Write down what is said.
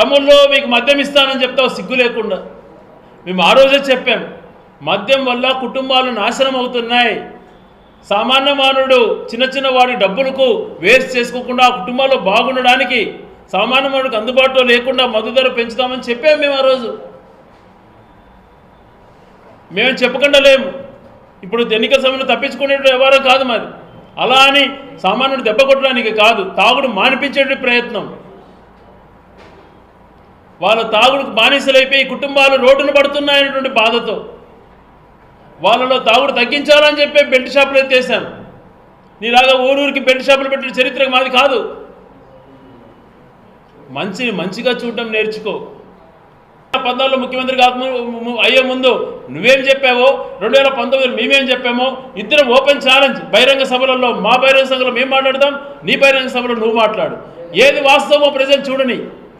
తమ్ముళ్ళు మీకు మద్యం ఇస్తానని చెప్తావు సిగ్గు లేకుండా. మేము ఆ రోజే చెప్పాం, మద్యం వల్ల కుటుంబాలు నాశనం అవుతున్నాయి. సామాన్య మానవుడు చిన్న వాడి డబ్బులకు వేస్ట్ చేసుకోకుండా ఆ కుటుంబాల్లో బాగుండడానికి సామాన్య మానవుడికి అందుబాటులో లేకుండా మద్దు ధర పెంచుతామని చెప్పాము మేము ఆ రోజు. మేము చెప్పకుండా లేము. ఇప్పుడు ఎన్నికల సమయంలో తప్పించుకునే వ్యవహారం కాదు మరి. అలా అని సామాన్యుడు దెబ్బ కొట్టడానికి కాదు, తాగుడు మానిపించే ప్రయత్నం. వాళ్ళ తాగుడుకు బానిసలైపోయి కుటుంబాలు రోడ్డును పడుతున్నాయనేటువంటి బాధతో వాళ్ళలో తాగుడు తగ్గించాలని చెప్పి బెల్ట్ షాపులు ఎత్తేసాను. నీలాగా ఊరూరికి బెల్ట్ షాపులు పెట్టిన చరిత్ర మాది కాదు. మంచిగా చూడడం నేర్చుకో. 2014 ముఖ్యమంత్రి అయ్యే ముందు నువ్వేం చెప్పావో, 2019 మేమేం చెప్పామో ఇద్దరం ఓపెన్ ఛాలెంజ్. బహిరంగ సభలలో మా బహిరంగ సభలో మేము మాట్లాడదాం, నీ బహిరంగ సభలో నువ్వు మాట్లాడు. ఏది వాస్తవమో ప్రజలు చూడని.